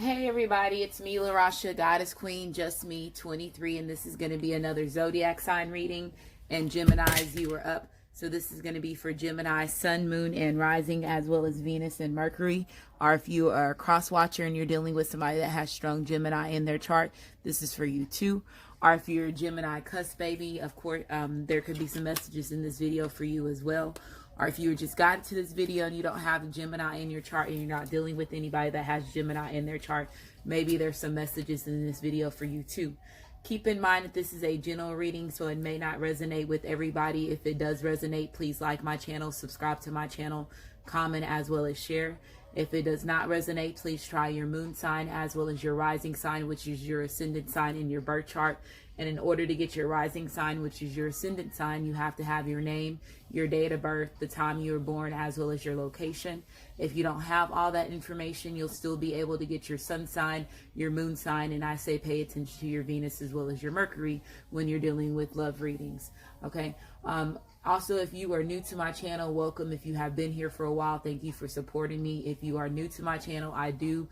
Hey everybody, it's me, LaRasha, Goddess Queen, just me, 23, and this is going to be another zodiac sign reading. And Geminis, you are up. So this is going to be for Gemini, Sun, Moon, and Rising, as well as Venus and Mercury. Or if you are a cross watcher and you're dealing with somebody that has strong Gemini in their chart, this is for you too. Or if you're a Gemini cusp baby, of course, there could be some messages in this video for you as well. Or if you just got into this video and you don't have a Gemini in your chart and you're not dealing with anybody that has Gemini in their chart, maybe there's some messages in this video for you too. Keep in mind that this is a general reading, so it may not resonate with everybody. If it does resonate, please like my channel, subscribe to my channel, comment as well as share. If it does not resonate, please try your moon sign as well as your rising sign, which is your ascendant sign in your birth chart. And in order to get your rising sign, which is your ascendant sign, you have to have your name, your date of birth, the time you were born, as well as your location. If you don't have all that information, you'll still be able to get your sun sign, your moon sign, and I say pay attention to your Venus as well as your Mercury when you're dealing with love readings. Okay. Also, if you are new to my channel, welcome. If you have been here for a while, thank you for supporting me. If you are new to my channel, I do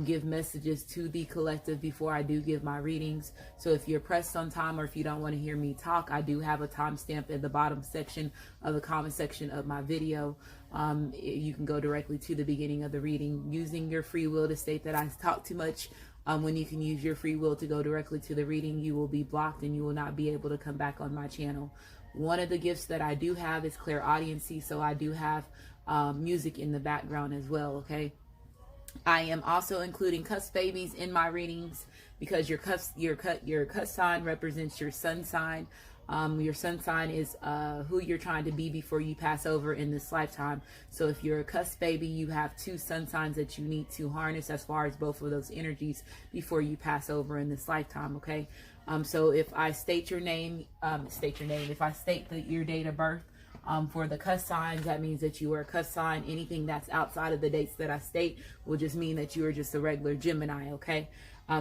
give messages to the collective before I do give my readings. So if you're pressed on time or if you don't want to hear me talk, I do have a timestamp at the bottom section of the comment section of my video. You can go directly to the beginning of the reading using your free will to state that I talk too much. When you can use your free will to go directly to the reading, you will be blocked and you will not be able to come back on my channel. One of the gifts that I do have is clairaudiency, so I do have music in the background as well, okay? I am also including cusp babies in my readings because your cusp sign represents your sun sign. Your sun sign is who you're trying to be before you pass over in this lifetime. So if you're a cusp baby, you have two sun signs that you need to harness as far as both of those energies before you pass over in this lifetime, okay? So if I state your name, if I state your date of birth, for the cusp signs, that means that you are a cusp sign. Anything that's outside of the dates that I state will just mean that you are just a regular Gemini, okay?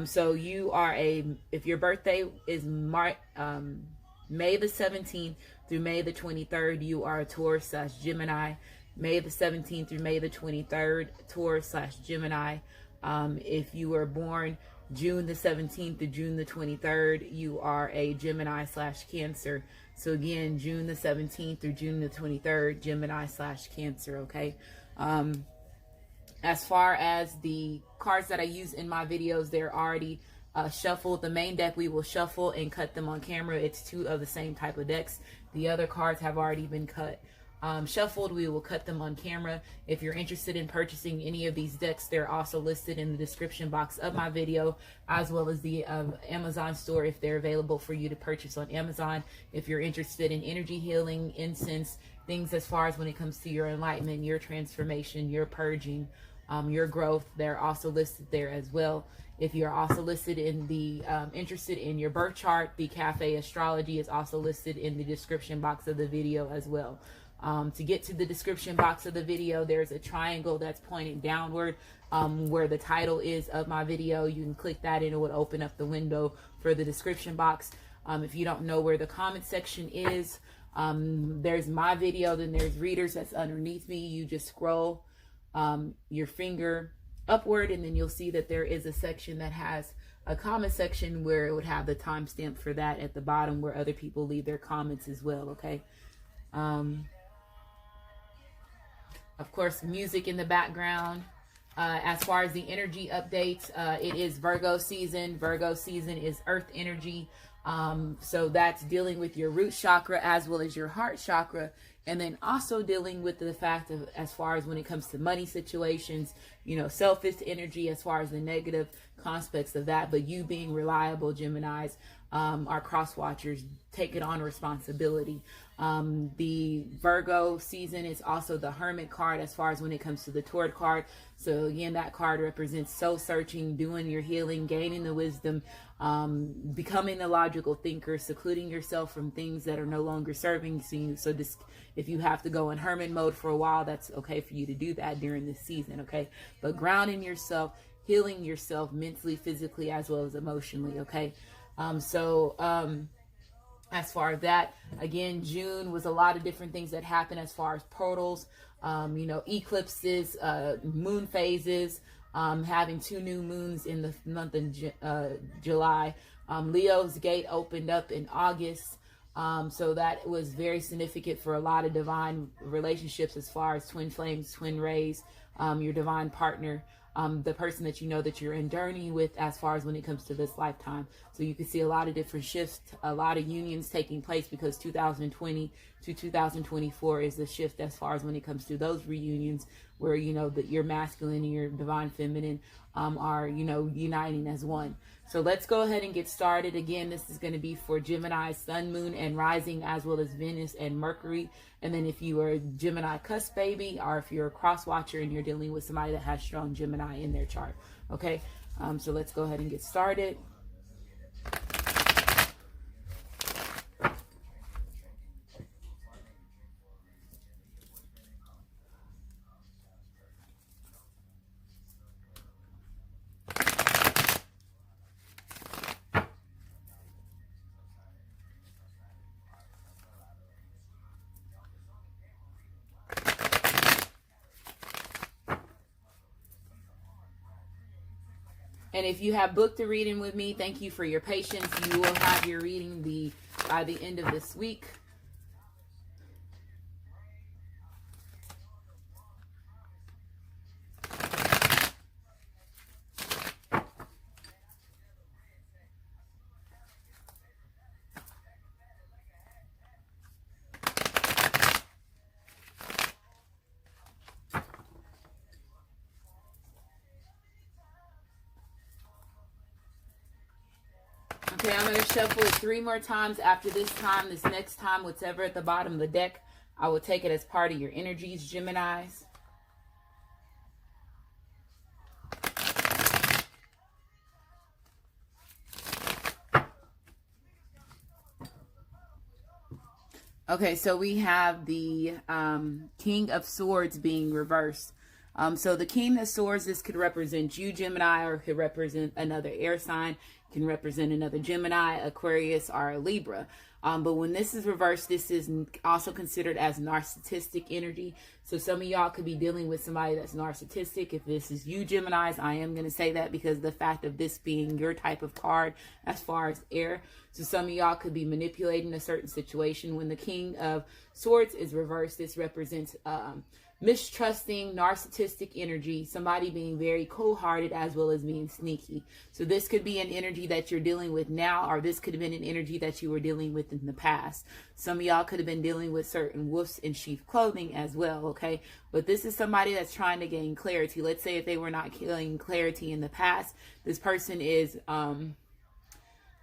So you are if your birthday is May the 17th through May the 23rd, you are a Taurus / Gemini. May the 17th through May the 23rd, Taurus / Gemini. If you were born June the 17th to June the 23rd, you are a Gemini / Cancer. So again, June the 17th through June the 23rd, Gemini / Cancer, okay? As far as the cards that I use in my videos, they're already shuffled. The main deck we will shuffle and cut them on camera. It's two of the same type of decks. The other cards have already been cut. Shuffled, we will cut them on camera. If you're interested in purchasing any of these decks, they're also listed in the description box of my video, as well as the Amazon store if they're available for you to purchase on Amazon. If you're interested in energy healing, incense, things as far as when it comes to your enlightenment, your transformation, your purging, your growth, they're also listed there as well. If you're also listed in the interested in your birth chart, the Cafe Astrology is also listed in the description box of the video as well. To get to the description box of the video, there's a triangle that's pointing downward where the title is of my video. You can click that and it would open up the window for the description box. If you don't know where the comment section is, there's my video, then there's readers that's underneath me. You just scroll your finger upward and then you'll see that there is a section that has a comment section where it would have the timestamp for that at the bottom where other people leave their comments as well, okay? Of course, music in the background. As far as the energy updates, it is Virgo season. Virgo season is earth energy. So that's dealing with your root chakra as well as your heart chakra. And then also dealing with the fact of, as far as when it comes to money situations, you know, selfish energy as far as the negative aspects of that. But you being reliable, Geminis, our cross watchers, take it on responsibility. The Virgo season is also the Hermit card as far as when it comes to the Taurid card. So again, that card represents soul searching, doing your healing, gaining the wisdom, becoming the logical thinker, secluding yourself from things that are no longer serving you. So this, if you have to go in Hermit mode for a while, that's okay for you to do that during this season, okay? But grounding yourself, healing yourself mentally, physically, as well as emotionally, okay? As far as that, again, June was a lot of different things that happened as far as portals, you know, eclipses, moon phases, having 2 new moons in the month of July. Leo's gate opened up in August. So that was very significant for a lot of divine relationships as far as twin flames, twin rays, your divine partner, the person that you know that you're enduring with as far as when it comes to this lifetime. So you can see a lot of different shifts, a lot of unions taking place, because 2020 to 2024 is the shift as far as when it comes to those reunions where, you know, that your masculine and your divine feminine are, you know, uniting as one. So let's go ahead and get started. Again, this is going to be for Gemini, Sun, Moon, and Rising, as well as Venus and Mercury. And then if you are a Gemini cusp baby, or if you're a cross watcher and you're dealing with somebody that has strong Gemini in their chart. Okay, so let's go ahead and get started. And if you have booked a reading with me, thank you for your patience. You will have your reading by the end of this week. Okay, I'm going to shuffle it 3 more times. After this time, this next time, whatever at the bottom of the deck, I will take it as part of your energies, Geminis. Okay, so we have the King of Swords being reversed. So the King of Swords, this could represent you, Gemini, or could represent another air sign, can represent another Gemini, Aquarius, or a Libra. But when this is reversed, this is also considered as narcissistic energy. So some of y'all could be dealing with somebody that's narcissistic. If this is you, Geminis, I am going to say that because the fact of this being your type of card as far as air. So some of y'all could be manipulating a certain situation. When the King of Swords is reversed, this represents mistrusting, narcissistic energy, somebody being very cold-hearted as well as being sneaky. So this could be an energy that you're dealing with now, or this could have been an energy that you were dealing with in the past. Some of y'all could have been dealing with certain wolves in sheep clothing as well, okay? But this is somebody that's trying to gain clarity. Let's say if they were not gaining clarity in the past, this person is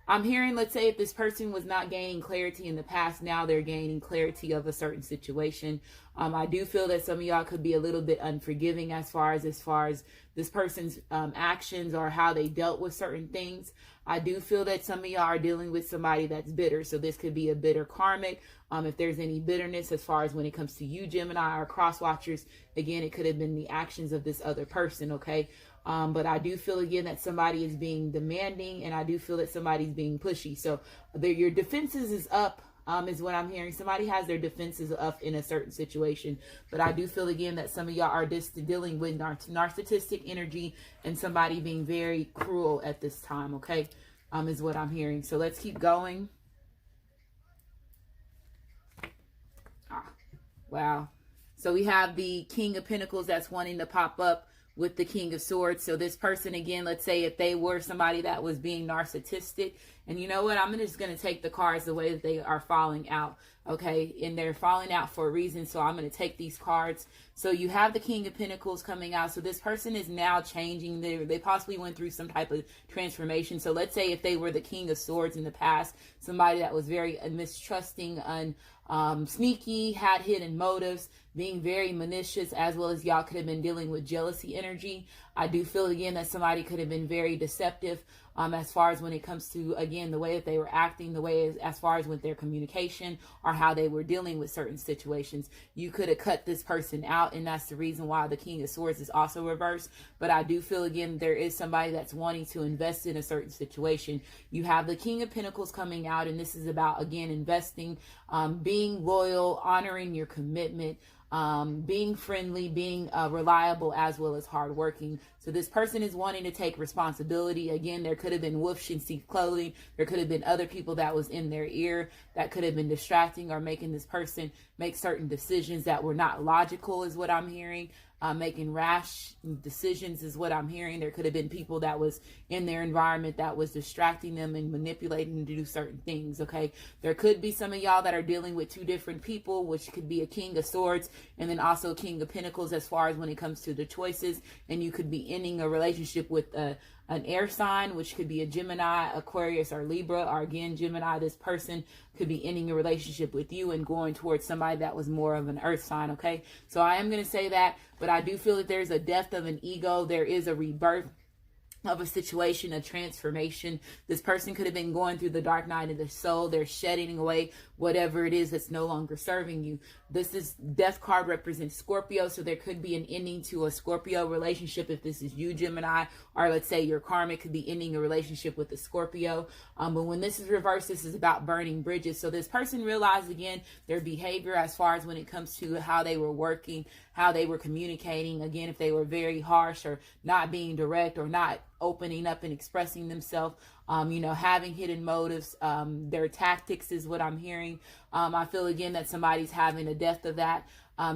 I'm hearing, let's say if this person was not gaining clarity in the past, now they're gaining clarity of a certain situation. I do feel that some of y'all could be a little bit unforgiving as far as this person's actions or how they dealt with certain things. I do feel that some of y'all are dealing with somebody that's bitter. So this could be a bitter karmic. If there's any bitterness as far as when it comes to you, Gemini, or cross watchers, again, it could have been the actions of this other person, okay? But I do feel, again, that somebody is being demanding, and I do feel that somebody's being pushy. So your defenses is up, is what I'm hearing. Somebody has their defenses up in a certain situation. But I do feel, again, that some of y'all are just dealing with narcissistic energy and somebody being very cruel at this time, okay, is what I'm hearing. So let's keep going. Wow. So we have the King of Pentacles that's wanting to pop up with the King of Swords. So this person, again, let's say if they were somebody that was being narcissistic, and you know what, I'm just going to take the cards the way that they are falling out, okay? And they're falling out for a reason, so I'm going to take these cards. So you have the King of Pentacles coming out. So this person is now changing. They possibly went through some type of transformation. So let's say if they were the King of Swords in the past, somebody that was very mistrusting, sneaky, had hidden motives, being very malicious, as well as y'all could have been dealing with jealousy energy. I do feel, again, that somebody could have been very deceptive as far as when it comes to, again, the way that they were acting, the way as far as with their communication or how they were dealing with certain situations. You could have cut this person out, and that's the reason why the King of Swords is also reversed. But I do feel, again, there is somebody that's wanting to invest in a certain situation. You have the King of Pentacles coming out, and this is about, again, investing, being loyal, honoring your commitment. being friendly, being reliable, as well as hardworking. So this person is wanting to take responsibility. Again, there could have been wolf in sheep's clothing. There could have been other people that was in their ear that could have been distracting or making this person make certain decisions that were not logical, is what I'm hearing. Making rash decisions is what I'm hearing. There could have been people that was in their environment that was distracting them and manipulating them to do certain things, okay? There could be some of y'all that are dealing with two different people, which could be a King of Swords and then also a King of Pentacles as far as when it comes to the choices. And you could be ending a relationship with an air sign, which could be a Gemini, Aquarius, or Libra. Or again, Gemini, this person could be ending a relationship with you and going towards somebody that was more of an earth sign, okay? So I am going to say that, but I do feel that there's a death of an ego. There is a rebirth of a situation, a transformation. This person could have been going through the dark night of the soul. They're shedding away whatever it is that's no longer serving you. This is death card represents Scorpio, so there could be an ending to a Scorpio relationship if this is you, Gemini, or let's say your karmic could be ending a relationship with a Scorpio. But when this is reversed, this is about burning bridges. So this person realized again their behavior as far as when it comes to how they were working, how they were communicating. Again, if they were very harsh or not being direct or not opening up and expressing themselves, having hidden motives, their tactics is what I'm hearing. I feel again that somebody's having a death of that.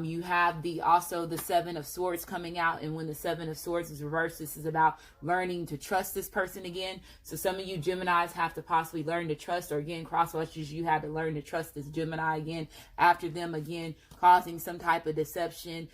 You have also the Seven of Swords coming out, and when the Seven of Swords is reversed, this is about learning to trust this person again. So some of you Geminis have to possibly learn to trust, or again, cross watchers, you had to learn to trust this Gemini again after them again causing some type of deception,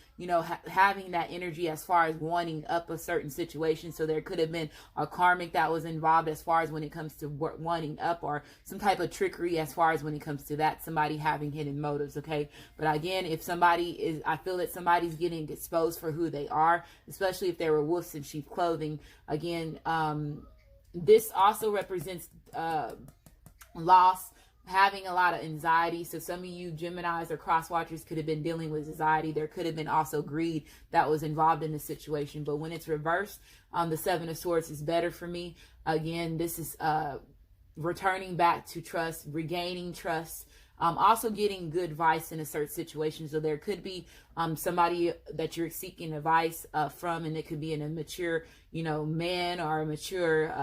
having that energy as far as wanting up a certain situation. So there could have been a karmic that was involved as far as when it comes to wanting up, or some type of trickery as far as when it comes to that, somebody having hidden motives, okay? But again, if I feel that somebody's getting exposed for who they are, especially if they were wolves in sheep clothing. Again, this also represents loss, having a lot of anxiety. So some of you Geminis or cross watchers could have been dealing with anxiety. There could have been also greed that was involved in the situation. But when it's reversed, the Seven of Swords is better for me. Again, this is returning back to trust, regaining trust. Also getting good advice in a certain situation. So there could be somebody that you're seeking advice from, and it could be an immature, man, or a mature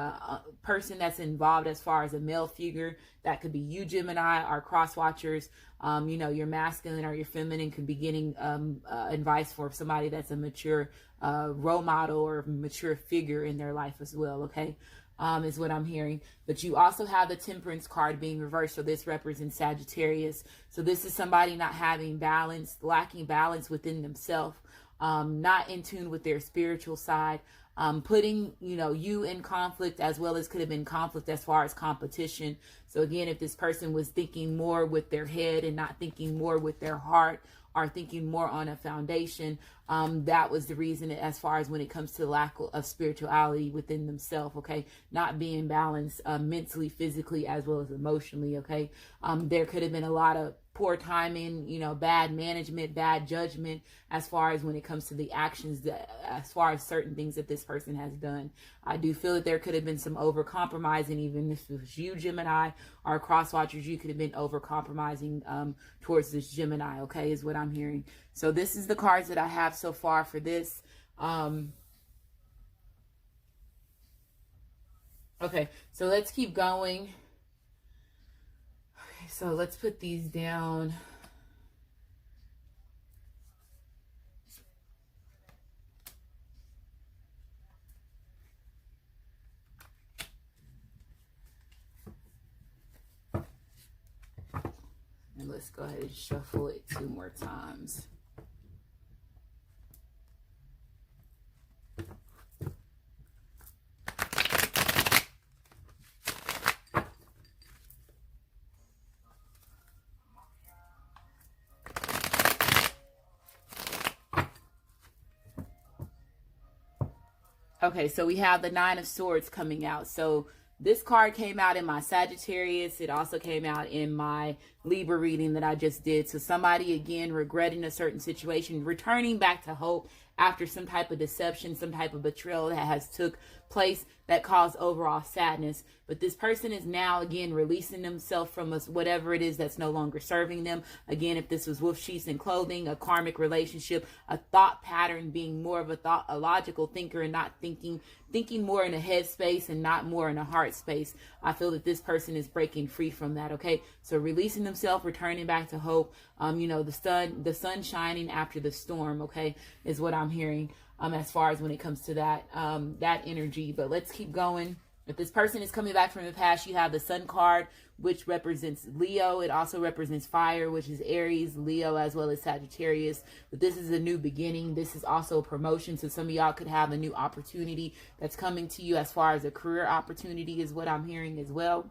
person that's involved as far as a male figure. That could be you, Gemini, or cross watchers. Your masculine or your feminine could be getting advice for somebody that's a mature role model or mature figure in their life as well, okay? Is what I'm hearing. But you also have the Temperance card being reversed, so this represents Sagittarius. So this is somebody not having balance, lacking balance within themselves, not in tune with their spiritual side, putting you in conflict, as well as could have been conflict as far as competition. So again, if this person was thinking more with their head and not thinking more with their heart, are thinking more on a foundation, that was the reason as far as when it comes to the lack of spirituality within themselves, okay? Not being balanced mentally, physically, as well as emotionally, okay? There could have been a lot of poor timing, bad management, bad judgment as far as when it comes to the actions, as far as certain things that this person has done. I do feel that there could have been some over-compromising, even if it was you, Gemini, or cross-watchers, you could have been over-compromising towards this Gemini, okay, is what I'm hearing. So this is the cards that I have so far for this. Okay, so let's keep going. So let's put these down. And let's go ahead and shuffle it 2 more times. Okay, so we have the Nine of Swords coming out. So this card came out in my Sagittarius. It also came out in my Libra reading that I just did. So somebody, again, regretting a certain situation, returning back to hope after some type of deception, some type of betrayal that has took place that caused overall sadness. But this person is now, again, releasing themselves from whatever it is that's no longer serving them. Again, if this was wolf sheets and clothing, a karmic relationship, a thought pattern, being more of a logical thinker and not thinking more in a head space and not more in a heart space. I feel that this person is breaking free from that. Okay, so releasing themselves, returning back to hope. The sun shining after the storm. Okay, is what I'm hearing. As far as when it comes to that energy. But let's keep going. If this person is coming back from the past, you have the Sun card, which represents Leo. It also represents fire, which is Aries, Leo, as well as Sagittarius. But this is a new beginning. This is also a promotion. So some of y'all could have a new opportunity that's coming to you as far as a career opportunity is what I'm hearing as well.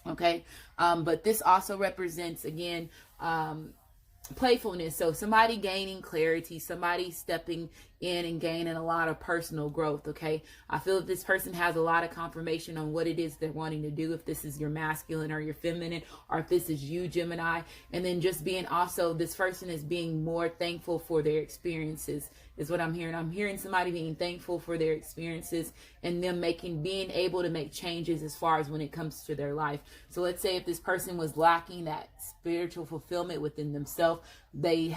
Okay. But this also represents, again, playfulness. So somebody gaining clarity, somebody stepping in and gaining a lot of personal growth. Okay, I feel that this person has a lot of confirmation on what it is they're wanting to do, if this is your masculine or your feminine, or if this is you, Gemini. And then just being also, this person is being more thankful for their experiences is what I'm hearing. I'm hearing somebody being thankful for their experiences and them being able to make changes as far as when it comes to their life. So let's say if this person was lacking that spiritual fulfillment within themselves, they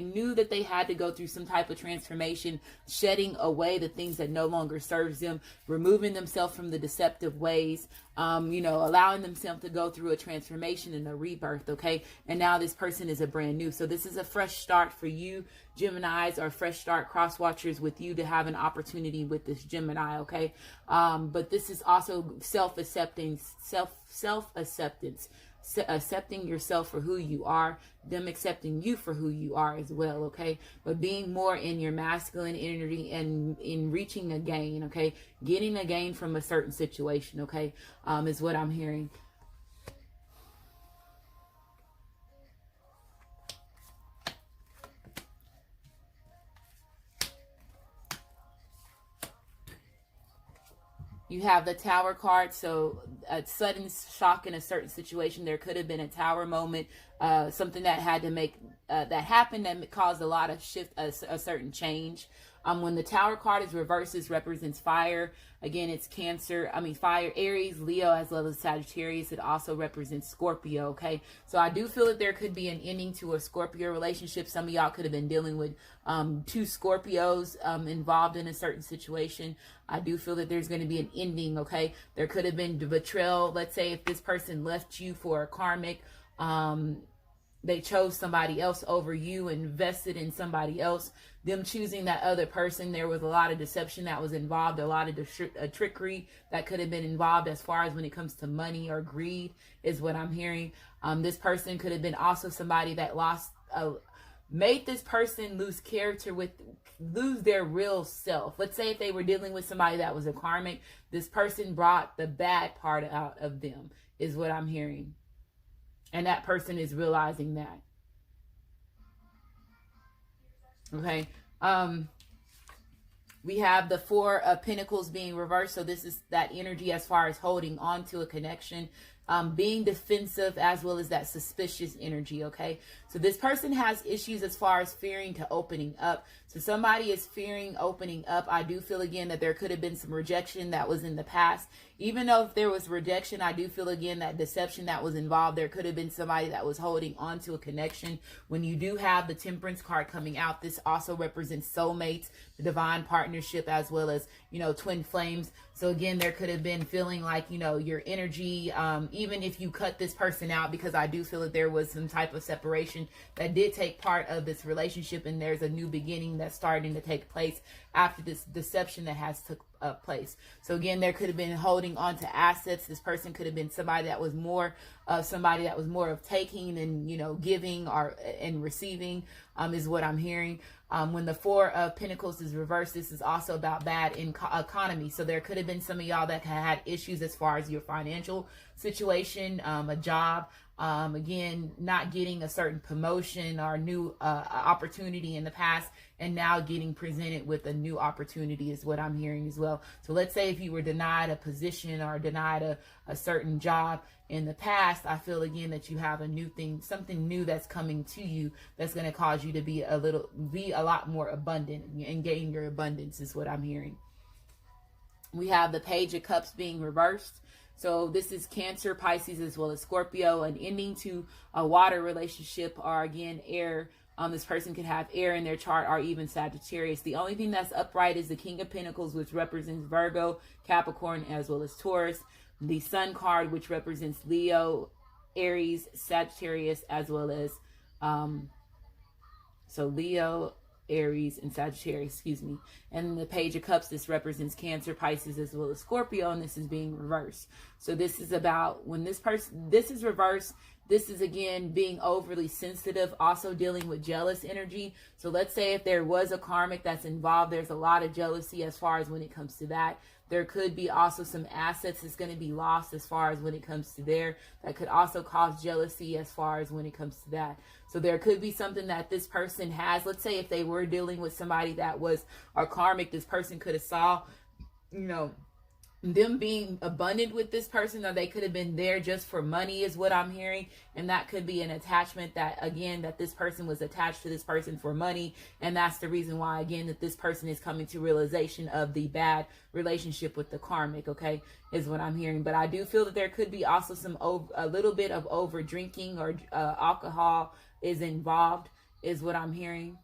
knew that they had to go through some type of transformation, shedding away the things that no longer serves them, removing themselves from the deceptive ways, allowing themselves to go through a transformation and a rebirth. Okay. And now this person is a brand new. So this is a fresh start for you, Geminis, or fresh start cross watchers with you to have an opportunity with this Gemini. Okay. But this is also self-acceptance, accepting yourself for who you are, them accepting you for who you are as well. Okay, but being more in your masculine energy and in reaching a gain. Okay, getting a gain from a certain situation. Okay, is what I'm hearing. You have the Tower card, so a sudden shock in a certain situation. There could have been a Tower moment, something that had to that happened that caused a lot of shift, a certain change. When the Tower card is reversed, this represents fire. Again, it's fire, Aries, Leo, as well as Sagittarius. It also represents Scorpio. Okay, so I do feel that there could be an ending to a Scorpio relationship. Some of y'all could have been dealing with two Scorpios involved in a certain situation. I do feel that there's going to be an ending. Okay, there could have been betrayal. Let's say if this person left you for a karmic, they chose somebody else over you, invested in somebody else, them choosing that other person. There was a lot of deception that was involved, a lot of trickery that could have been involved as far as when it comes to money or greed is what I'm hearing. This person could have been also somebody that made this person lose lose their real self. Let's say if they were dealing with somebody that was a karmic, this person brought the bad part out of them is what I'm hearing. And that person is realizing that. Okay. We have the Four of Pentacles being reversed. So this is that energy as far as holding on to a connection, being defensive, as well as that suspicious energy. Okay. So this person has issues as far as fearing to opening up. So somebody is fearing opening up. I do feel again that there could have been some rejection that was in the past. Even though if there was rejection, I do feel again that deception that was involved. There could have been somebody that was holding on to a connection. When you do have the Temperance card coming out, this also represents soulmates, the divine partnership, as well as, twin flames. So again, there could have been feeling like, your energy, even if you cut this person out, because I do feel that there was some type of separation that did take part of this relationship, and there's a new beginning that's starting to take place after this deception that has took place. So again, there could have been holding on to assets. This person could have been somebody that was more of taking and giving and receiving is what I'm hearing. When the Four of Pentacles is reversed, this is also about bad economy. So there could have been some of y'all that had issues as far as your financial situation, a job, Again, not getting a certain promotion or new opportunity in the past, and now getting presented with a new opportunity is what I'm hearing as well. So let's say if you were denied a position or denied a certain job in the past, I feel again that you have a new thing, something new that's coming to you that's going to cause you to be a lot more abundant and gain your abundance is what I'm hearing. We have the Page of Cups being reversed. So this is Cancer, Pisces, as well as Scorpio, an ending to a water relationship, or again, air. This person could have air in their chart, or even Sagittarius. The only thing that's upright is the King of Pentacles, which represents Virgo, Capricorn, as well as Taurus. The Sun card, which represents Leo, Aries, Sagittarius, as well as so Leo, Aries, and Sagittarius, excuse me. And the Page of Cups, this represents Cancer, Pisces, as well as Scorpio, and this is being reversed. So this is about when this is reversed, this is again being overly sensitive, also dealing with jealous energy. So let's say if there was a karmic that's involved, there's a lot of jealousy as far as when it comes to that. There could be also some assets that's going to be lost as far as when it comes to there. That could also cause jealousy as far as when it comes to that. So there could be something that this person has. Let's say if they were dealing with somebody that was a karmic, this person could have saw, them being abundant with this person, or they could have been there just for money is what I'm hearing. And that could be an attachment that, again, that this person was attached to this person for money. And that's the reason why, again, that this person is coming to realization of the bad relationship with the karmic, okay, is what I'm hearing. But I do feel that there could be also a little bit of over drinking or alcohol is involved, is what I'm hearing.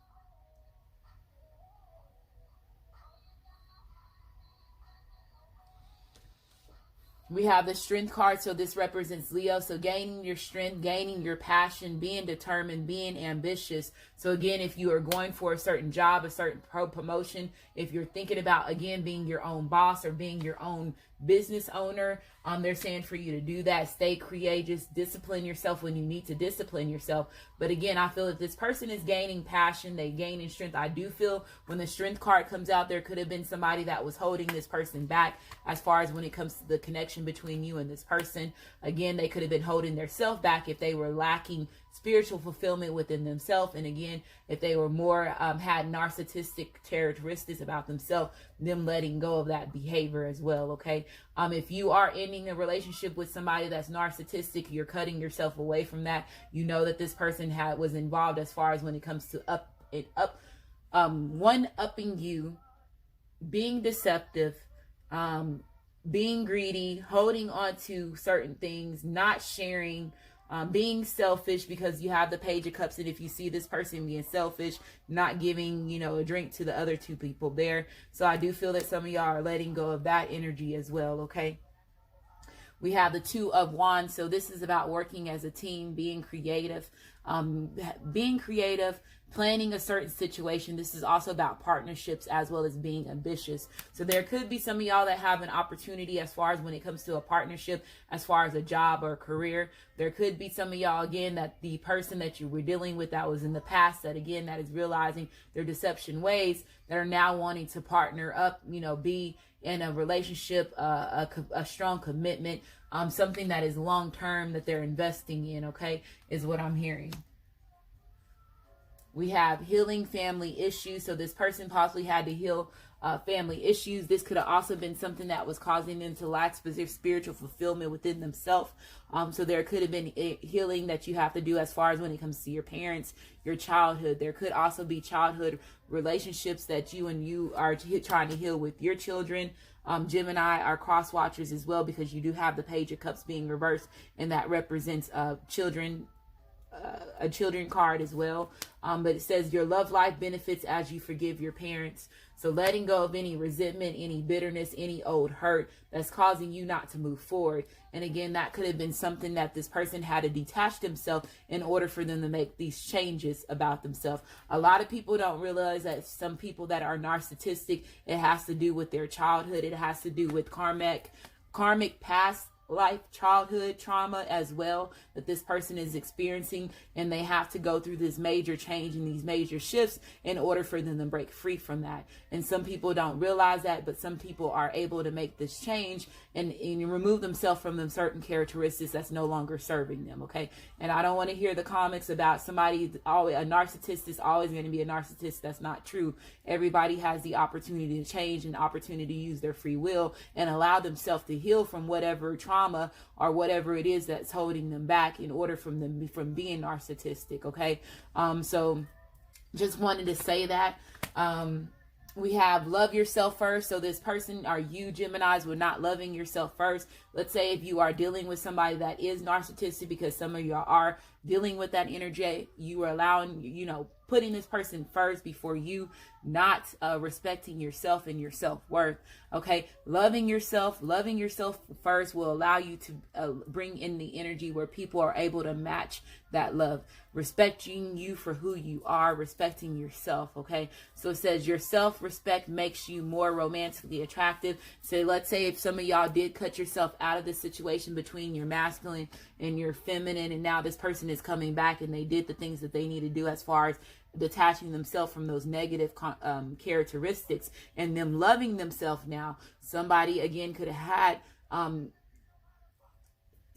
We have the Strength card, so this represents Leo. So gaining your strength, gaining your passion, being determined, being ambitious. So again, if you are going for a certain job, a certain promotion, if you're thinking about, again, being your own boss or being your own business owner, they're saying for you to do that. Stay courageous, discipline yourself when you need to discipline yourself. But again, I feel that this person is gaining passion, they gaining strength. I do feel when the Strength card comes out, there could have been somebody that was holding this person back as far as when it comes to the connection between you and this person. Again, they could have been holding their self back if they were lacking spiritual fulfillment within themselves. And again, if they were more had narcissistic characteristics about themselves, them letting go of that behavior as well. Okay, if you are ending a relationship with somebody that's narcissistic, you're cutting yourself away from that. You know that this person was involved as far as when it comes to one-upping you, being deceptive, being greedy, holding on to certain things, not sharing, being selfish, because you have the Page of Cups, and if you see this person being selfish, not giving, a drink to the other two people there. So I do feel that some of y'all are letting go of that energy as well, okay? We have the Two of Wands, so this is about working as a team, being creative, planning a certain situation. This is also about partnerships as well as being ambitious. So there could be some of y'all that have an opportunity as far as when it comes to a partnership, as far as a job or a career. There could be some of y'all, again, that the person that you were dealing with that was in the past, that again, that is realizing their deception ways, that are now wanting to partner up, be in a relationship, a strong commitment, something that is long-term that they're investing in, okay, is what I'm hearing. We have healing family issues. So this person possibly had to heal family issues. This could have also been something that was causing them to lack specific spiritual fulfillment within themselves. So there could have been healing that you have to do as far as when it comes to your parents, your childhood. There could also be childhood relationships that you are trying to heal with your children. Gemini are cross watchers as well, because you do have the Page of Cups being reversed, and that represents children, a children card as well. But it says your love life benefits as you forgive your parents. So letting go of any resentment, any bitterness, any old hurt that's causing you not to move forward. And again, that could have been something that this person had to detach themselves in order for them to make these changes about themselves. A lot of people don't realize that some people that are narcissistic, it has to do with their childhood. It has to do with karmic past life childhood trauma as well that this person is experiencing, and they have to go through this major change and these major shifts in order for them to break free from that. And some people don't realize that, but some people are able to make this change and remove themselves from them certain characteristics that's no longer serving them. Okay, and I don't want to hear the comments about somebody always a narcissist is always going to be a narcissist. That's not true. Everybody has the opportunity to change and opportunity to use their free will and allow themselves to heal from whatever trauma or whatever it is that's holding them back in order from them from being narcissistic. Okay, so just wanted to say that. We have love yourself first. So this person, are you Geminis, with not loving yourself first? Let's say if you are dealing with somebody that is narcissistic, because some of y'all are dealing with that energy, you are allowing, putting this person first before you, not respecting yourself and your self-worth. Okay, loving yourself first will allow you to bring in the energy where people are able to match that love, respecting you for who you are, respecting yourself. Okay, so it says your self-respect makes you more romantically attractive. So let's say if some of y'all did cut yourself out of the situation between your masculine and your feminine, and now this person is coming back and they did the things that they need to do as far as detaching themselves from those negative characteristics and them loving themselves now. Somebody again could have had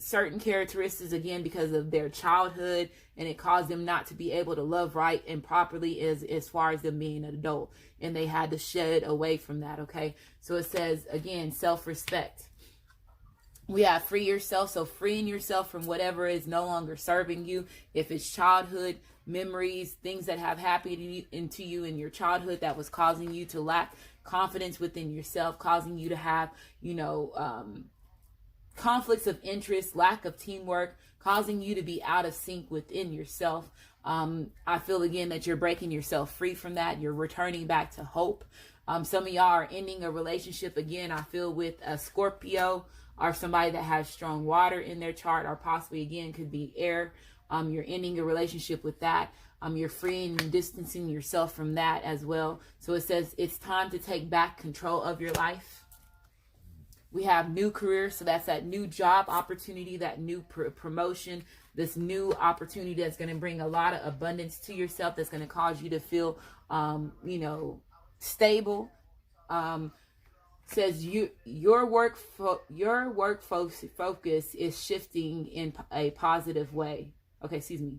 certain characteristics again because of their childhood, and it caused them not to be able to love right and properly as far as them being an adult, and they had to shed away from that. Okay, so it says again, self-respect. We have free yourself, so freeing yourself from whatever is no longer serving you. If it's childhood memories, things that have happened into you in your childhood that was causing you to lack confidence within yourself, causing you to have, conflicts of interest, lack of teamwork, causing you to be out of sync within yourself. I feel again that you're breaking yourself free from that. You're returning back to hope. Some of y'all are ending a relationship again, I feel, with a Scorpio or somebody that has strong water in their chart, or possibly again could be air. You're ending a relationship with that. You're freeing and distancing yourself from that as well. So it says it's time to take back control of your life. We have new career, so that's that new job opportunity, that new promotion, this new opportunity that's going to bring a lot of abundance to yourself, that's going to cause you to feel, stable. Says your work focus is shifting in a positive way. Okay, excuse me.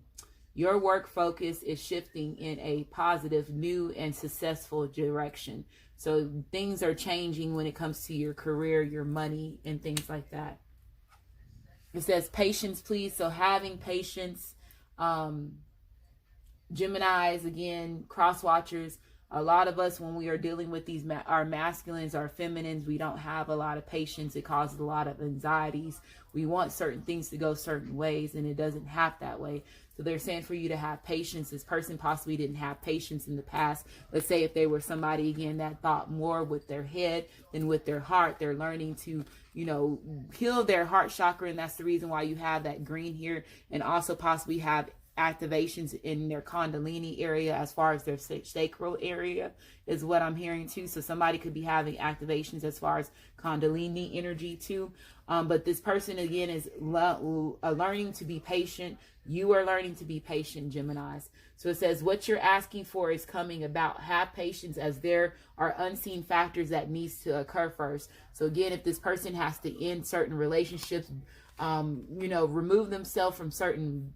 Your work focus is shifting in a positive, new, and successful direction. So things are changing when it comes to your career, your money, and things like that. It says patience, please. So having patience. Geminis, again, cross watchers. A lot of us, when we are dealing with these, our masculines, our feminines, we don't have a lot of patience. It causes a lot of anxieties. We want certain things to go certain ways, and it doesn't have that way. So they're saying for you to have patience. This person possibly didn't have patience in the past. Let's say if they were somebody, again, that thought more with their head than with their heart. They're learning to, heal their heart chakra, and that's the reason why you have that green here, and also possibly have activations in their Kundalini area as far as their sacral area is what I'm hearing too. So somebody could be having activations as far as Kundalini energy too. But this person again is learning to be patient. You are learning to be patient, Geminis. So it says what you're asking for is coming about. Have patience, as there are unseen factors that needs to occur first. So again, if this person has to end certain relationships, remove themselves from certain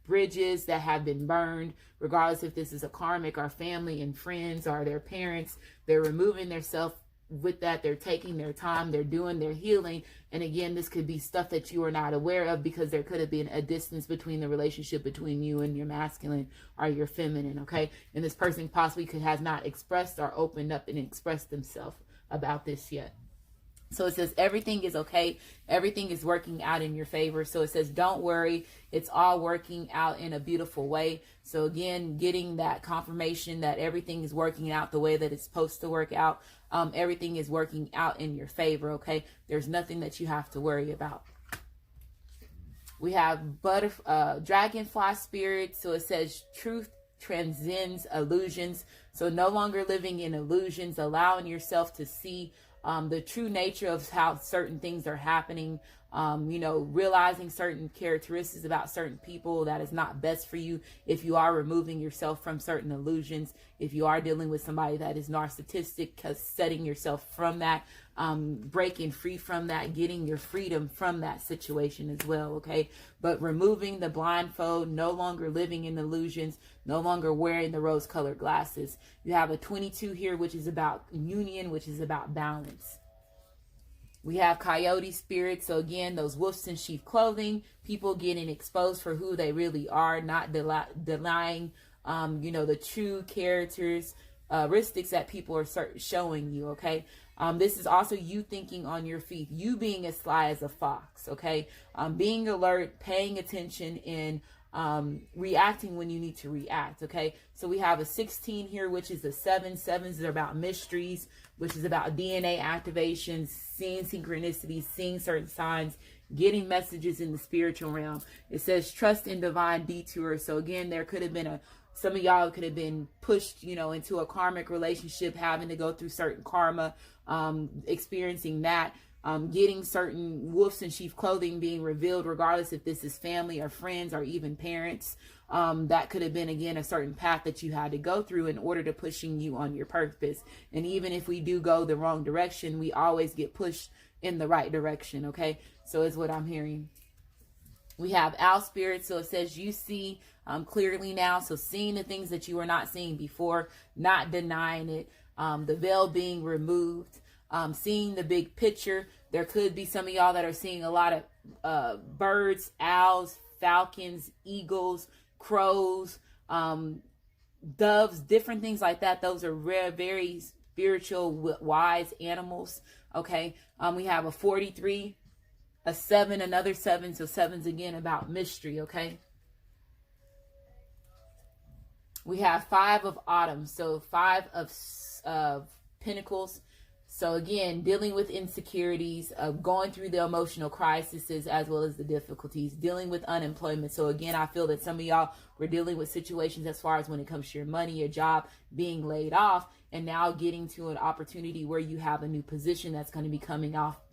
bridges that have been burned, regardless if this is a karmic or family and friends or their parents, they're removing themselves with that. They're taking their time, they're doing their healing. And again, this could be stuff that you are not aware of, because there could have been a distance between the relationship between you and your masculine or your feminine. Okay, and this person possibly has not expressed or opened up and expressed themselves about this yet. So it says everything is okay. Everything is working out in your favor. So it says don't worry. It's all working out in a beautiful way. So again, getting that confirmation that everything is working out the way that it's supposed to work out. Everything is working out in your favor, okay? There's nothing that you have to worry about. We have dragonfly spirit. So it says truth transcends illusions. So no longer living in illusions, allowing yourself to see the true nature of how certain things are happening. you know, realizing certain characteristics about certain people that is not best for you. If you are removing yourself from certain illusions, if you are dealing with somebody that is narcissistic, setting yourself from that, breaking free from that, getting your freedom from that situation as well, okay? But removing the blindfold, no longer living in illusions, no longer wearing the rose-colored glasses. You have a 22 here, which is about union, which is about balance. We have coyote spirit. So again, those wolves in sheep clothing, people getting exposed for who they really are, not denying, you know, the true characteristics that people are showing you, okay? This is also you thinking on your feet, you being as sly as a fox, okay? Being alert, paying attention, and reacting when you need to react, okay? So we have a 16 here, which is a 7. 7s are about mysteries, which is about DNA activations, seeing synchronicities, seeing certain signs, getting messages in the spiritual realm. It says trust in divine detours. So again, there could have been some of y'all could have been pushed, you know, into a karmic relationship, having to go through certain karma, experiencing that, getting certain wolves in sheep clothing being revealed, regardless if this is family or friends or even parents. That could have been, again, a certain path that you had to go through in order to pushing you on your purpose. And even if we do go the wrong direction, we always get pushed in the right direction, okay? So is what I'm hearing. We have owl spirit. So it says you see clearly now. So seeing the things that you were not seeing before, not denying it, the veil being removed, seeing the big picture. There could be some of y'all that are seeing a lot of birds, owls, falcons, eagles, crows, doves, different things like that. Those are rare, very spiritual, wise animals. Okay. We have a 43, a 7, another 7. So 7's again about mystery. Okay. We have 5 of autumn. So 5 of pentacles. So again, dealing with insecurities, going through the emotional crises as well as the difficulties, dealing with unemployment. So again, I feel that some of y'all were dealing with situations as far as when it comes to your money, your job, being laid off, and now getting to an opportunity where you have a new position that's going to be coming up,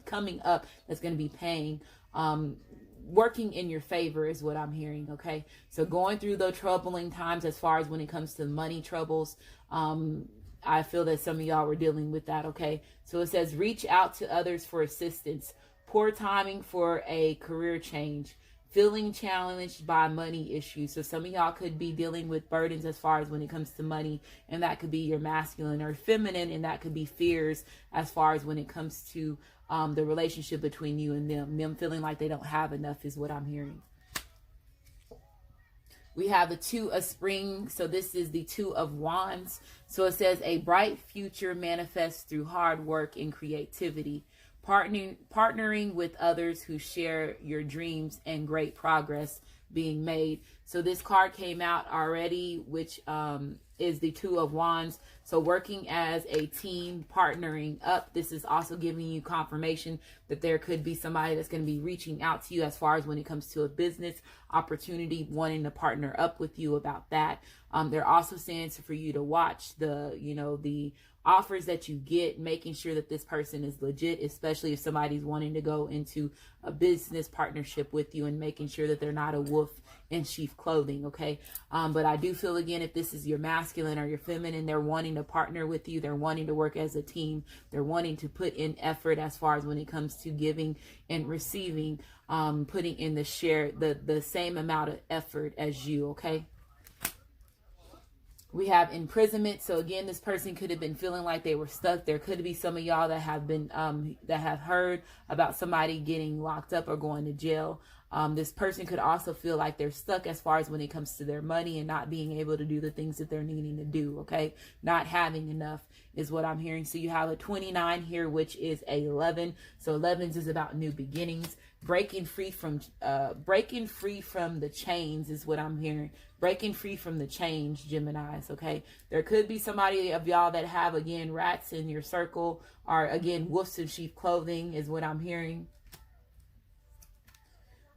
that's going to be paying, working in your favor is what I'm hearing. Okay. So going through the troubling times as far as when it comes to money troubles, I feel that some of y'all were dealing with that, okay? So it says, reach out to others for assistance. Poor timing for a career change. Feeling challenged by money issues. So some of y'all could be dealing with burdens as far as when it comes to money, and that could be your masculine or feminine, and that could be fears as far as when it comes to the relationship between you and them. Them feeling like they don't have enough is what I'm hearing. We have the 2 of spring. So this is the 2 of wands. So it says a bright future manifests through hard work and creativity. Partnering with others who share your dreams and great progress being made. So this card came out already, which is the 2 of wands. So working as a team, partnering up. This is also giving you confirmation that there could be somebody that's going to be reaching out to you as far as when it comes to a business opportunity, wanting to partner up with you about that. They're also saying for you to watch the offers that you get, making sure that this person is legit, especially if somebody's wanting to go into a business partnership with you, and making sure that they're not a wolf in sheep clothing, okay? But I do feel, again, if this is your masculine or your feminine, they're wanting to partner with you, they're wanting to work as a team, they're wanting to put in effort as far as when it comes to giving and receiving, putting in the same amount of effort as you, okay? We have imprisonment. So again, this person could have been feeling like they were stuck. There could be some of y'all that have been that have heard about somebody getting locked up or going to jail. This person could also feel like they're stuck as far as when it comes to their money and not being able to do the things that they're needing to do. Okay, not having enough is what I'm hearing. So you have a 29 here, which is a 11. So 11s is about new beginnings, breaking free from the chains is what I'm hearing. Breaking free from the chains, Geminis, okay? There could be somebody of y'all that have, again, rats in your circle, or, again, wolves in sheep clothing is what I'm hearing.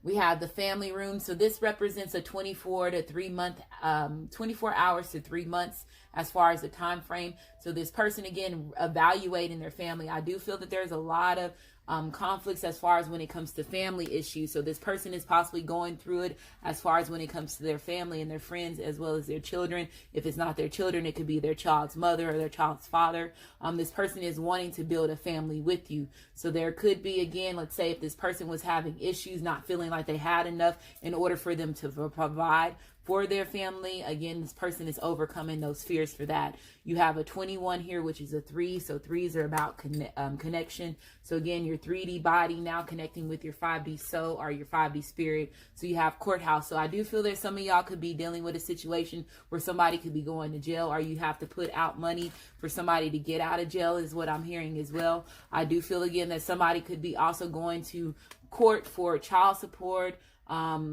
We have the family room. So this represents a 24 hours to 3 months as far as the time frame. So this person, again, evaluating their family. I do feel that there's a lot of conflicts as far as when it comes to family issues. So this person is possibly going through it as far as when it comes to their family and their friends, as well as their children. If it's not their children, it could be their child's mother or their child's father. This person is wanting to build a family with you. So there could be, again, let's say if this person was having issues, not feeling like they had enough in order for them to provide for their family. Again, this person is overcoming those fears for that. You have a 21 here, which is a 3. So 3s are about connection. So again, your 3D body now connecting with your 5D soul or your 5D spirit. So you have courthouse. So I do feel that some of y'all could be dealing with a situation where somebody could be going to jail, or you have to put out money for somebody to get out of jail, is what I'm hearing as well. I do feel, again, that somebody could be also going to court for child support,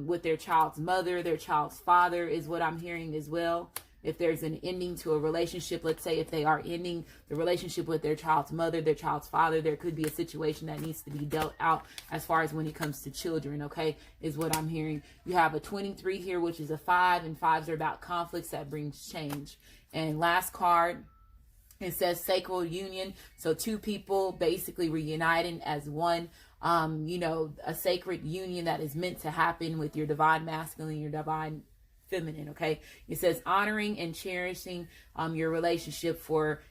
with their child's mother, their child's father, is what I'm hearing as well. If there's an ending to a relationship, let's say if they are ending the relationship with their child's mother, their child's father, there could be a situation that needs to be dealt out as far as when it comes to children, okay, is what I'm hearing. You have a 23 here, which is a 5, and 5s are about conflicts that brings change. And last card, it says sacred union. So two people basically reuniting as one. You know, a sacred union that is meant to happen with your divine masculine, your divine feminine, okay? It says honoring and cherishing your relationship, for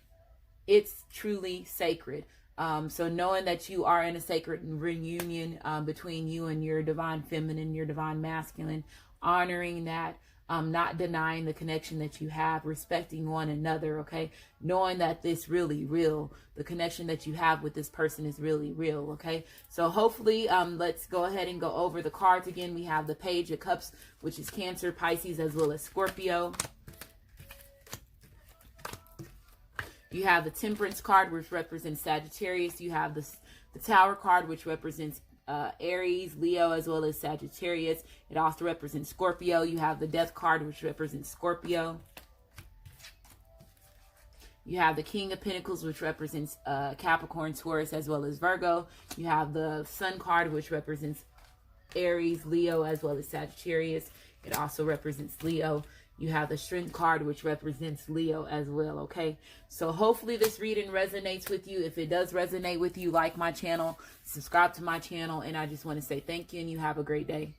it's truly sacred. So knowing that you are in a sacred reunion between you and your divine feminine, your divine masculine, honoring that, not denying the connection that you have, respecting one another, okay? Knowing that this really real, the connection that you have with this person is really real, okay? So hopefully, let's go ahead and go over the cards again. We have the Page of Cups, which is Cancer, Pisces, as well as Scorpio. You have the Temperance card, which represents Sagittarius. You have the Tower card, which represents Aries, Leo, as well as Sagittarius. It also represents Scorpio. You have the Death card, which represents Scorpio. You have the King of Pentacles, which represents Capricorn, Taurus, as well as Virgo. You have the Sun card, which represents Aries, Leo, as well as Sagittarius. It also represents Leo. You have the Strength card, which represents Leo as well, okay? So hopefully this reading resonates with you. If it does resonate with you, like my channel, subscribe to my channel, and I just want to say thank you, and you have a great day.